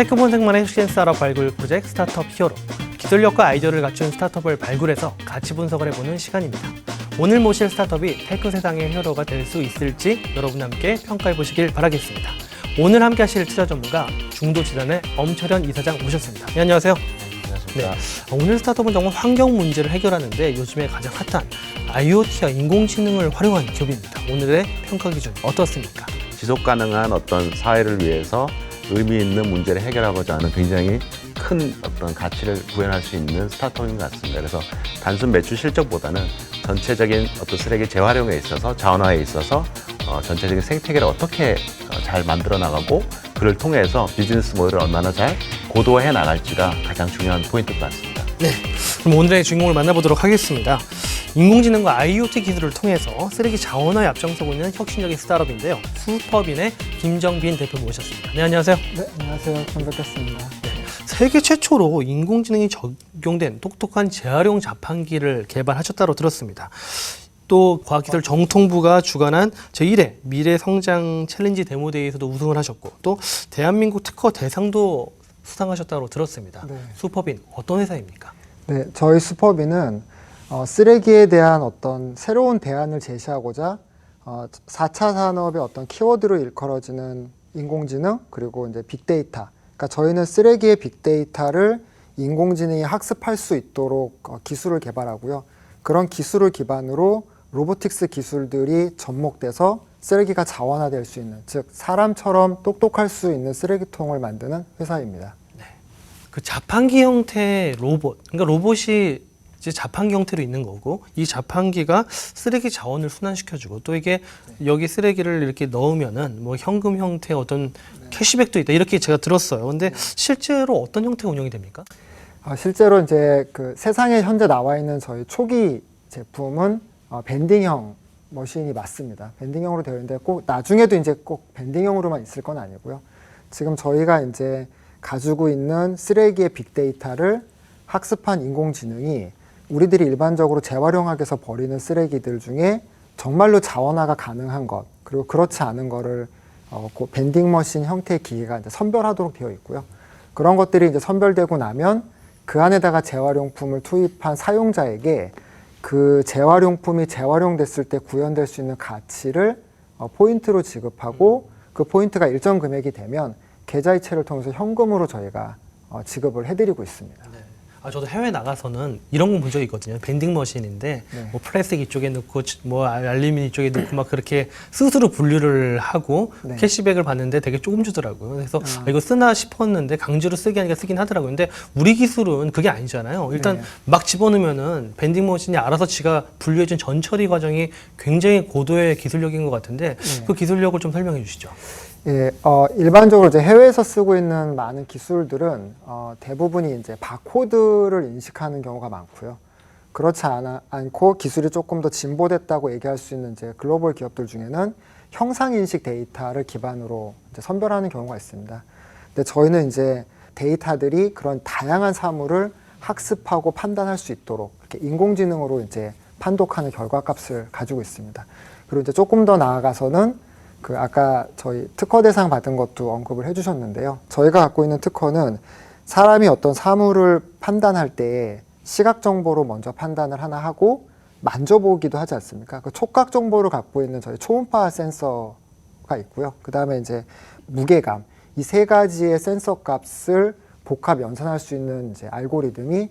테크본색만의 혁신 스타트업 발굴 프로젝트 스타트업 히어로. 기술력과 아이디어를 갖춘 스타트업을 발굴해서 가치 분석을 해보는 시간입니다. 오늘 모실 스타트업이 테크 세상의 히어로가 될 수 있을지 여러분 함께 평가해 보시길 바라겠습니다. 오늘 함께 하실 투자 전문가 중도재단의 엄철현 이사장 모셨습니다. 네, 안녕하세요. 안녕하십니까. 오늘 스타트업은 정말 환경 문제를 해결하는데 요즘에 가장 핫한 IoT와 인공지능을 활용한 기업입니다. 오늘의 평가 기준 어떻습니까? 지속 가능한 어떤 사회를 위해서 의미 있는 문제를 해결하고자 하는 굉장히 큰 어떤 가치를 구현할 수 있는 스타트업인 것 같습니다. 그래서 단순 매출 실적보다는 전체적인 어떤 쓰레기 재활용에 있어서 자원화에 있어서 전체적인 생태계를 어떻게 잘 만들어 나가고 그를 통해서 비즈니스 모델을 얼마나 잘 고도화해 나갈지가 가장 중요한 포인트인 것 같습니다. 네, 그럼 오늘의 주인공을 만나보도록 하겠습니다. 인공지능과 IoT 기술을 통해서 쓰레기 자원화에 앞장서고 있는 혁신적인 스타트업인데요. 슈퍼빈의 김정빈 대표 모셨습니다. 네, 안녕하세요. 네, 안녕하세요. 처음 뵙겠습니다. 세계 최초로 인공지능이 적용된 똑똑한 재활용 자판기를 개발하셨다고 들었습니다. 또 과학기술정통부가 주관한 제1회 미래성장 챌린지 데모데이에서도 우승을 하셨고 또 대한민국 특허 대상도 수상하셨다고 들었습니다. 네. 슈퍼빈 어떤 회사입니까? 네, 저희 슈퍼비는 쓰레기에 대한 어떤 새로운 대안을 제시하고자 4차 산업의 어떤 키워드로 일컬어지는 인공지능 그리고 이제 빅데이터. 그러니까 저희는 쓰레기의 빅데이터를 인공지능이 학습할 수 있도록 기술을 개발하고요. 그런 기술을 기반으로 로보틱스 기술들이 접목돼서 쓰레기가 자원화될 수 있는, 즉 사람처럼 똑똑할 수 있는 쓰레기통을 만드는 회사입니다. 그 자판기 형태의 로봇, 그러니까 로봇이 이제 자판기 형태로 있는 거고 이 자판기가 쓰레기 자원을 순환시켜주고 또 이게 여기 쓰레기를 이렇게 넣으면은 뭐 현금 형태의 어떤 캐시백도 있다 이렇게 제가 들었어요. 근데 실제로 어떤 형태가 운영이 됩니까? 실제로 이제 그 세상에 현재 나와 있는 저희 초기 제품은 밴딩형 머신이 맞습니다. 밴딩형으로 되어 있는데 꼭 나중에도 이제 꼭 밴딩형으로만 있을 건 아니고요. 지금 저희가 이제 가지고 있는 쓰레기의 빅데이터를 학습한 인공지능이 우리들이 일반적으로 재활용하기 위해서 버리는 쓰레기들 중에 정말로 자원화가 가능한 것 그리고 그렇지 않은 거를 그 밴딩 머신 형태의 기계가 이제 선별하도록 되어 있고요. 그런 것들이 이제 선별되고 나면 그 안에다가 재활용품을 투입한 사용자에게 그 재활용품이 재활용됐을 때 구현될 수 있는 가치를 포인트로 지급하고 그 포인트가 일정 금액이 되면 계좌이체를 통해서 현금으로 저희가 지급을 해드리고 있습니다. 네. 저도 해외 나가서는 이런 건 본 적이 있거든요. 밴딩 머신인데 네. 뭐 플라스틱 이쪽에 넣고 뭐 알루미늄 이쪽에 넣고 막 그렇게 스스로 분류를 하고 네. 캐시백을 받는데 되게 조금 주더라고요. 그래서 이거 쓰나 싶었는데 강제로 쓰게 하니까 쓰긴 하더라고요. 근데 우리 기술은 그게 아니잖아요. 일단 네. 막 집어넣으면은 밴딩 머신이 알아서 지가 분류해준 전처리 과정이 굉장히 고도의 기술력인 것 같은데 그 기술력을 좀 설명해 주시죠. 예, 일반적으로 이제 해외에서 쓰고 있는 많은 기술들은 대부분이 이제 바코드를 인식하는 경우가 많고요. 그렇지 않고 기술이 조금 더 진보됐다고 얘기할 수 있는 이제 글로벌 기업들 중에는 형상 인식 데이터를 기반으로 이제 선별하는 경우가 있습니다. 근데 저희는 이제 데이터들이 그런 다양한 사물을 학습하고 판단할 수 있도록 이렇게 인공지능으로 이제 판독하는 결과값을 가지고 있습니다. 그리고 이제 조금 더 나아가서는 그 아까 저희 특허 대상 받은 것도 언급을 해주셨는데요. 저희가 갖고 있는 특허는 사람이 어떤 사물을 판단할 때 시각 정보로 먼저 판단을 하나 하고 만져보기도 하지 않습니까? 그 촉각 정보를 갖고 있는 저희 초음파 센서가 있고요. 그 다음에 이제 무게감, 이 세 가지의 센서 값을 복합 연산할 수 있는 이제 알고리즘이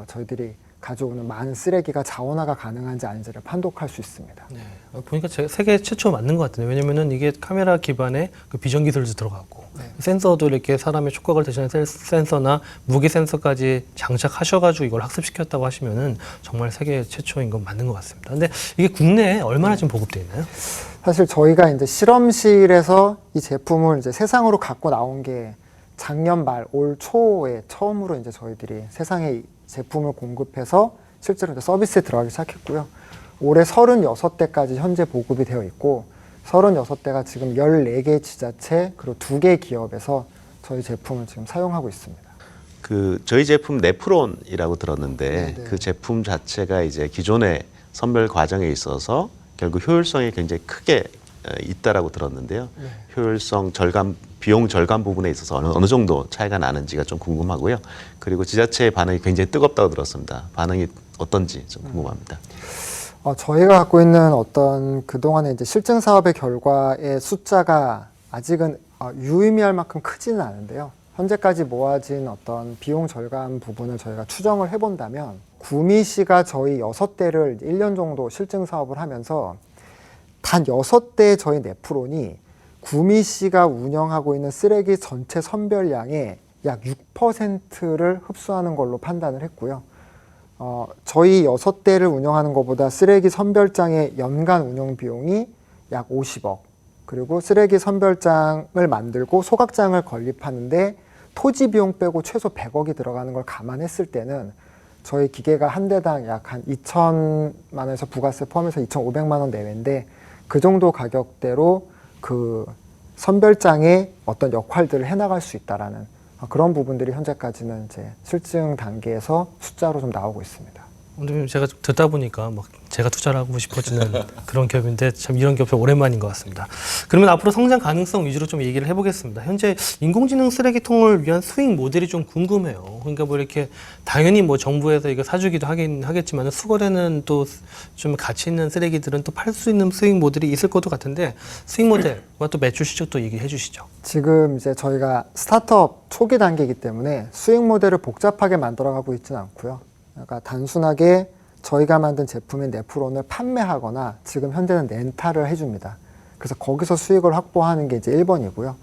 저희들이 가져오는 많은 쓰레기가 자원화가 가능한지 아닌지를 판독할 수 있습니다. 네. 보니까 제가 세계 최초 맞는 것 같은데 왜냐면은 이게 카메라 기반의 그 비전 기술도 들어갔고 센서도 이렇게 사람의 촉각을 대신하는 센서나 무게 센서까지 장착하셔가지고 이걸 학습시켰다고 하시면은 정말 세계 최초인 건 맞는 것 같습니다. 근데 이게 국내에 얼마나 지금 보급되어 있나요? 사실 저희가 이제 실험실에서 이 제품을 이제 세상으로 갖고 나온 게 작년 말 올 초에 처음으로 이제 저희들이 세상에 제품을 공급해서 실제로 이제 서비스에 들어가기 시작했고요. 올해 36대까지 현재 보급이 되어 있고 36대가 지금 14개 지자체 그리고 2개 기업에서 저희 제품을 지금 사용하고 있습니다. 그 저희 제품 네프론이라고 들었는데 네네. 그 제품 자체가 이제 기존의 선별 과정에 있어서 결국 효율성이 굉장히 크게 있다라고 들었는데요. 효율성 절감, 비용 절감 부분에 있어서 어느 정도 차이가 나는지가 좀 궁금하고요. 그리고 지자체의 반응이 굉장히 뜨겁다고 들었습니다. 반응이 어떤지 좀 궁금합니다. 저희가 갖고 있는 어떤 그동안의 이제 실증 사업의 결과의 숫자가 아직은 유의미할 만큼 크지는 않은데요. 현재까지 모아진 어떤 비용 절감 부분을 저희가 추정을 해본다면 구미시가 저희 6대를 1년 정도 실증 사업을 하면서 단 6대의 저희 네프론이 구미시가 운영하고 있는 쓰레기 전체 선별량의 약 6%를 흡수하는 걸로 판단을 했고요. 저희 6대를 운영하는 것보다 쓰레기 선별장의 연간 운영 비용이 약 50억, 그리고 쓰레기 선별장을 만들고 소각장을 건립하는데 토지 비용 빼고 최소 100억이 들어가는 걸 감안했을 때는 저희 기계가 한 대당 약 한 2천만 원에서 부가세 포함해서 2,500만 원 내외인데 그 정도 가격대로 그 선별장의 어떤 역할들을 해나갈 수 있다라는 그런 부분들이 현재까지는 이제 실증 단계에서 숫자로 좀 나오고 있습니다. 오늘 제가 좀 듣다 보니까 막 제가 투자를 하고 싶어지는 그런 기업인데 참 이런 기업 좀 오랜만인 것 같습니다. 그러면 앞으로 성장 가능성 위주로 좀 얘기를 해보겠습니다. 현재 인공지능 쓰레기통을 위한 수익 모델이 좀 궁금해요. 그러니까 뭐 이렇게 당연히 뭐 정부에서 이거 사주기도 하겠지만 수거되는 또 좀 가치 있는 쓰레기들은 또 팔 수 있는 수익 모델이 있을 것도 같은데 수익 모델과 또 매출 실적도 얘기해 주시죠. 지금 이제 저희가 스타트업 초기 단계이기 때문에 수익 모델을 복잡하게 만들어가고 있지는 않고요. 그러니까 단순하게 저희가 만든 제품인 네프론을 판매하거나 지금 현재는 렌탈을 해줍니다. 그래서 거기서 수익을 확보하는 게 이제 1번이고요.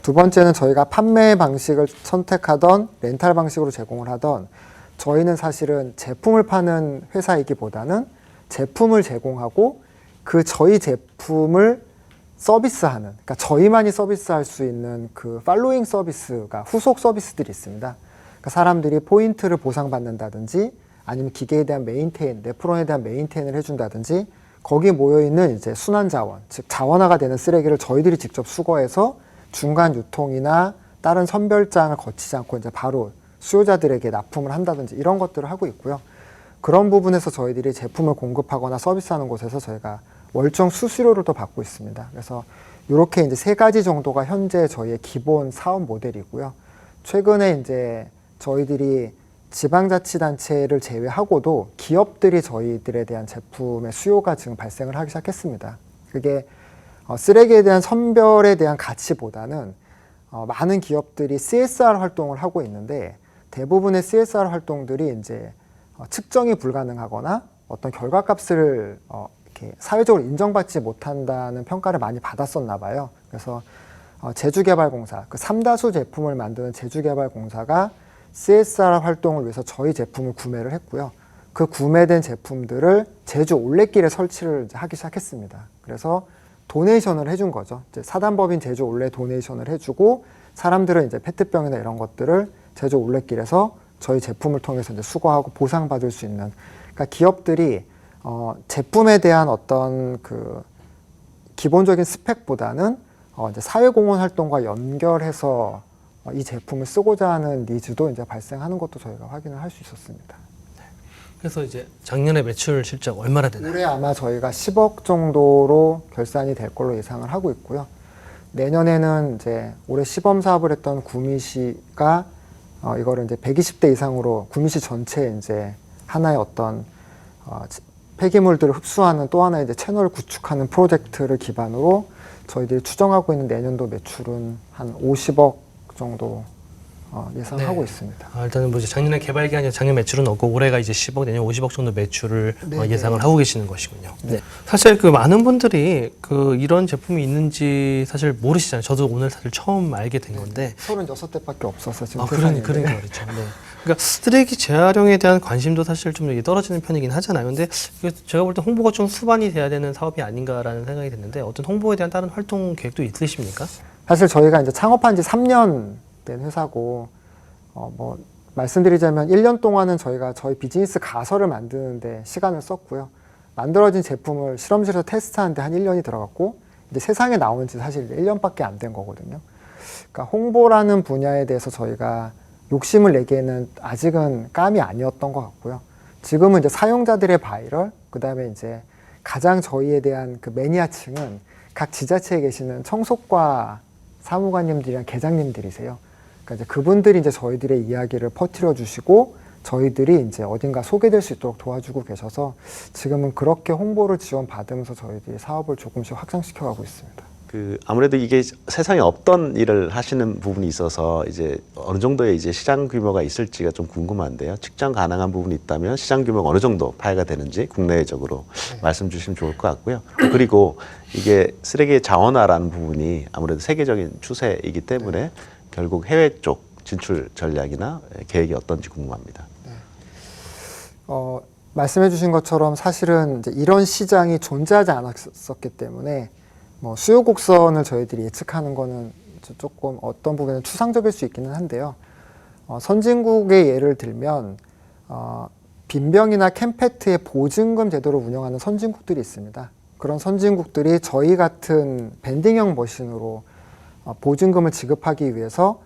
두 번째는 저희가 판매 방식을 선택하던 렌탈 방식으로 제공을 하던 저희는 사실은 제품을 파는 회사이기보다는 제품을 제공하고 그 저희 제품을 서비스하는, 그러니까 저희만이 서비스할 수 있는 그 팔로잉 서비스가 후속 서비스들이 있습니다. 그러니까 사람들이 포인트를 보상받는다든지 아니면 기계에 대한 메인테인, 네프론에 대한 메인테인을 해준다든지 거기에 모여있는 이제 순환 자원, 즉 자원화가 되는 쓰레기를 저희들이 직접 수거해서 중간 유통이나 다른 선별장을 거치지 않고 이제 바로 수요자들에게 납품을 한다든지 이런 것들을 하고 있고요. 그런 부분에서 저희들이 제품을 공급하거나 서비스하는 곳에서 저희가 월정 수수료를 또 받고 있습니다. 그래서 이렇게 이제 3가지 정도가 현재 저희의 기본 사업 모델이고요. 최근에 이제 저희들이 지방자치단체를 제외하고도 기업들이 저희들에 대한 제품의 수요가 지금 발생을 하기 시작했습니다. 그게 쓰레기에 대한 선별에 대한 가치보다는 많은 기업들이 CSR 활동을 하고 있는데 대부분의 CSR 활동들이 이제 측정이 불가능하거나 어떤 결과값을 이렇게 사회적으로 인정받지 못한다는 평가를 많이 받았었나 봐요. 그래서 제주개발공사, 그 삼다수 제품을 만드는 제주개발공사가 CSR 활동을 위해서 저희 제품을 구매를 했고요. 그 구매된 제품들을 제주 올레길에 설치를 이제 하기 시작했습니다. 그래서 도네이션을 해준 거죠. 이제 사단법인 제주 올레 도네이션을 해주고 사람들은 이제 페트병이나 이런 것들을 제주 올레길에서 저희 제품을 통해서 이제 수거하고 보상받을 수 있는. 그러니까 기업들이 제품에 대한 어떤 그 기본적인 스펙보다는 이제 사회공헌 활동과 연결해서 이 제품을 쓰고자 하는 니즈도 이제 발생하는 것도 저희가 확인을 할 수 있었습니다. 그래서 이제 작년에 매출 실적 얼마나 되나요? 올해 아마 저희가 10억 정도로 결산이 될 걸로 예상을 하고 있고요. 내년에는 이제 올해 시범 사업을 했던 구미시가 이거를 이제 120대 이상으로 구미시 전체에 이제 하나의 어떤 폐기물들을 흡수하는 또 하나의 이제 채널을 구축하는 프로젝트를 기반으로 저희들이 추정하고 있는 내년도 매출은 한 50억 정도 예상하고 있습니다. 일단은 뭐 이제 작년에 개발 기간이 작년 매출은 없고 올해가 이제 10억, 내년 50억 정도 매출을 예상을 하고 계시는 것이군요. 네. 사실 그 많은 분들이 그 이런 제품이 있는지 사실 모르시잖아요. 저도 오늘 사실 처음 알게 된 건데. 36대밖에 없어서 지금 그러니까 그렇죠. 네. 그러니까 쓰레기 재활용에 대한 관심도 사실 좀 떨어지는 편이긴 하잖아요. 근데 제가 볼 때 홍보가 좀 수반이 돼야 되는 사업이 아닌가라는 생각이 드는데 어떤 홍보에 대한 다른 활동 계획도 있으십니까? 사실 저희가 이제 창업한 지 3년 된 회사고 뭐 말씀드리자면 1년 동안은 저희가 저희 비즈니스 가설을 만드는데 시간을 썼고요. 만들어진 제품을 실험실에서 테스트하는데 한 1년이 들어갔고 이제 세상에 나온 지 사실 1년밖에 안 된 거거든요. 그러니까 홍보라는 분야에 대해서 저희가 욕심을 내기에는 아직은 감이 아니었던 것 같고요. 지금은 이제 사용자들의 바이럴, 그 다음에 이제 가장 저희에 대한 그 매니아층은 각 지자체에 계시는 청소과 사무관님들이랑 계장님들이세요. 그러니까 이제 그분들이 이제 저희들의 이야기를 퍼뜨려 주시고 저희들이 이제 어딘가 소개될 수 있도록 도와주고 계셔서 지금은 그렇게 홍보를 지원받으면서 저희들이 사업을 조금씩 확장시켜 가고 있습니다. 아무래도 이게 세상에 없던 일을 하시는 부분이 있어서 이제 어느 정도의 이제 시장 규모가 있을지가 좀 궁금한데요. 측정 가능한 부분이 있다면 시장 규모가 어느 정도 파괴가 되는지 국내적으로 말씀 주시면 좋을 것 같고요. 그리고 이게 쓰레기의 자원화라는 부분이 아무래도 세계적인 추세이기 때문에 결국 해외 쪽 진출 전략이나 계획이 어떤지 궁금합니다. 말씀해 주신 것처럼 사실은 이제 이런 시장이 존재하지 않았었기 때문에 뭐 수요 곡선을 저희들이 예측하는 거는 조금 어떤 부분은 추상적일 수 있기는 한데요. 선진국의 예를 들면 빈병이나 캠페트의 보증금 제도를 운영하는 선진국들이 있습니다. 그런 선진국들이 저희 같은 밴딩형 머신으로 보증금을 지급하기 위해서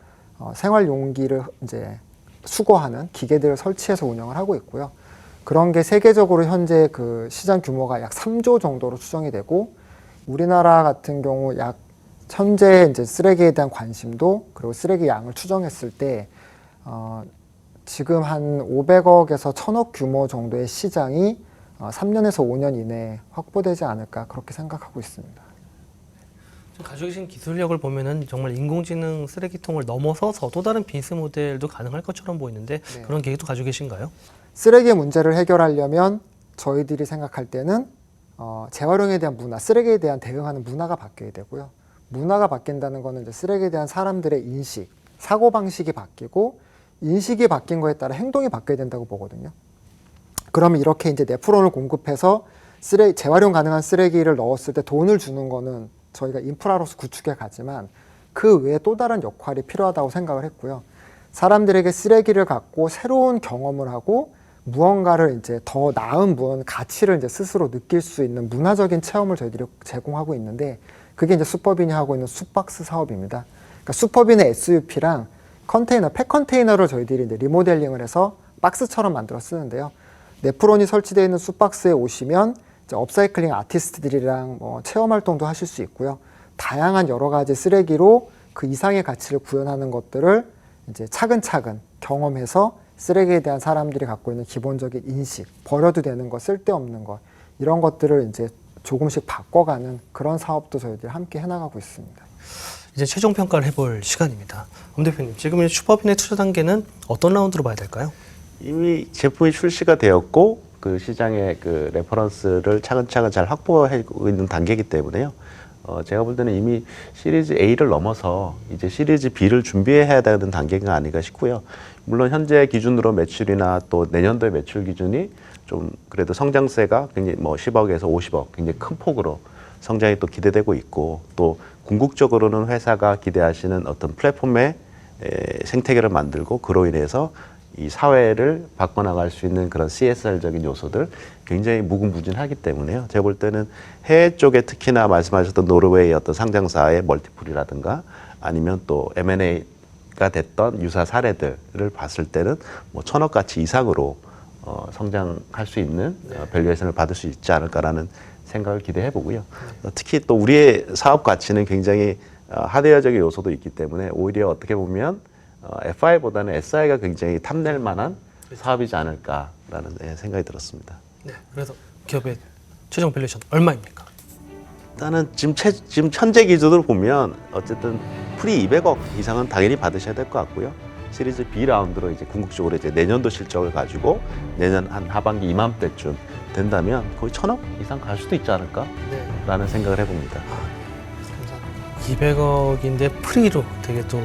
생활 용기를 이제 수거하는 기계들을 설치해서 운영을 하고 있고요. 그런 게 세계적으로 현재 그 시장 규모가 약 3조 정도로 추정이 되고 우리나라 같은 경우 약 현재 이제 쓰레기에 대한 관심도 그리고 쓰레기 양을 추정했을 때 지금 한 500억에서 1000억 규모 정도의 시장이 3년에서 5년 이내에 확보되지 않을까 그렇게 생각하고 있습니다. 가지고 계신 기술력을 보면은 정말 인공지능 쓰레기통을 넘어서서 또 다른 비즈니스 모델도 가능할 것처럼 보이는데 그런 계획도 가지고 계신가요? 쓰레기 문제를 해결하려면 저희들이 생각할 때는 재활용에 대한 문화, 쓰레기에 대한 대응하는 문화가 바뀌어야 되고요. 문화가 바뀐다는 거는 이제 쓰레기에 대한 사람들의 인식, 사고방식이 바뀌고 인식이 바뀐 거에 따라 행동이 바뀌어야 된다고 보거든요. 그러면 이렇게 이제 네프론을 공급해서 재활용 가능한 쓰레기를 넣었을 때 돈을 주는 거는 저희가 인프라로서 구축해 가지만 그 외에 또 다른 역할이 필요하다고 생각을 했고요. 사람들에게 쓰레기를 갖고 새로운 경험을 하고 무언가를 이제 더 나은 가치를 이제 스스로 느낄 수 있는 문화적인 체험을 저희들이 제공하고 있는데 그게 이제 슈퍼빈이 하고 있는 숲박스 사업입니다. 그러니까 슈퍼빈의 SUP랑 컨테이너, 팩 컨테이너를 저희들이 이제 리모델링을 해서 박스처럼 만들어 쓰는데요. 네프론이 설치되어 있는 숲박스에 오시면 이제 업사이클링 아티스트들이랑 뭐 체험 활동도 하실 수 있고요. 다양한 여러 가지 쓰레기로 그 이상의 가치를 구현하는 것들을 이제 차근차근 경험해서 쓰레기에 대한 사람들이 갖고 있는 기본적인 인식, 버려도 되는 것, 쓸데없는 것 이런 것들을 이제 조금씩 바꿔가는 그런 사업도 저희들이 함께 해나가고 있습니다. 이제 최종 평가를 해볼 시간입니다. 엄 대표님, 지금 슈퍼빈의 투자 단계는 어떤 라운드로 봐야 될까요? 이미 제품이 출시가 되었고 그 시장의 그 레퍼런스를 차근차근 잘 확보하고 있는 단계이기 때문에요. 제가 볼 때는 이미 시리즈 A를 넘어서 이제 시리즈 B를 준비해야 되는 단계가 아닌가 싶고요. 물론 현재 기준으로 매출이나 또 내년도의 매출 기준이 좀 그래도 성장세가 굉장히 뭐 10억에서 50억 굉장히 큰 폭으로 성장이 또 기대되고 있고 또 궁극적으로는 회사가 기대하시는 어떤 플랫폼의 생태계를 만들고 그로 인해서 이 사회를 바꿔나갈 수 있는 그런 CSR적인 요소들 굉장히 무궁무진하기 때문에요. 제가 볼 때는 해외 쪽에 특히나 말씀하셨던 노르웨이 어떤 상장사의 멀티플이라든가 아니면 또 M&A가 됐던 유사 사례들을 봤을 때는 뭐 1000억 가치 이상으로 성장할 수 있는 밸류에이션을 받을 수 있지 않을까라는 생각을 기대해 보고요. 특히 또 우리의 사업 가치는 굉장히 하드웨어적인 요소도 있기 때문에 오히려 어떻게 보면 FI보다는 SI가 굉장히 탐낼 만한 사업이지 않을까라는 생각이 들었습니다. 네, 그래서 기업의 최종 밸류에이션 얼마입니까? 일단은 지금 현재 기준으로 보면 어쨌든 프리 200억 이상은 당연히 받으셔야 될 것 같고요. 시리즈 B 라운드로 이제 궁극적으로 이제 내년도 실적을 가지고 내년 한 하반기 이맘때쯤 된다면 거의 1000억 이상 갈 수도 있지 않을까라는 생각을 해봅니다. 200억인데 프리로 되게 또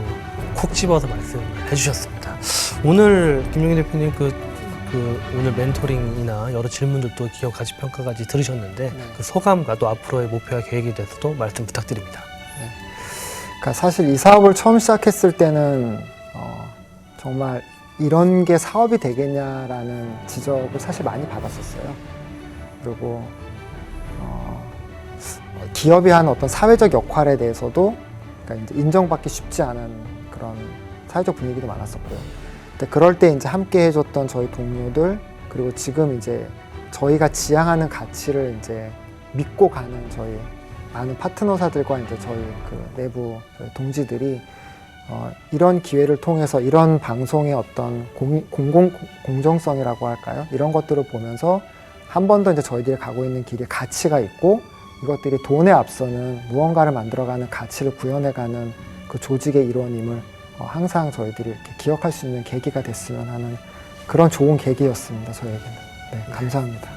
콕 집어서 말씀을 해주셨습니다. 오늘 김용희 대표님 오늘 멘토링이나 여러 질문들도 기업 가치 평가까지 들으셨는데 그 소감과 또 앞으로의 목표와 계획에 대해서도 말씀 부탁드립니다. 네. 그러니까 사실 이 사업을 처음 시작했을 때는 정말 이런 게 사업이 되겠냐라는 지적을 사실 많이 받았었어요. 그리고 기업이 하는 어떤 사회적 역할에 대해서도 그러니까 이제 인정받기 쉽지 않은 그런 사회적 분위기도 많았었고요. 근데 그럴 때 이제 함께 해줬던 저희 동료들 그리고 지금 이제 저희가 지향하는 가치를 이제 믿고 가는 저희 많은 파트너사들과 이제 저희 그 내부 저희 동지들이 이런 기회를 통해서 이런 방송의 어떤 공정성이라고 할까요? 이런 것들을 보면서 한 번 더 이제 저희들이 가고 있는 길이 가치가 있고 이것들이 돈에 앞서는 무언가를 만들어가는 가치를 구현해가는 그 조직의 일원임을 항상 저희들이 이렇게 기억할 수 있는 계기가 됐으면 하는 그런 좋은 계기였습니다. 저에게는. 네, 감사합니다.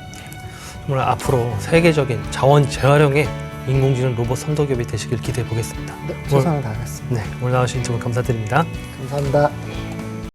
정말 앞으로 세계적인 자원 재활용의 인공지능 로봇 선도기업이 되시길 기대해 보겠습니다. 네, 최선을 다하겠습니다. 오늘 나와주신 질문 감사드립니다. 감사합니다.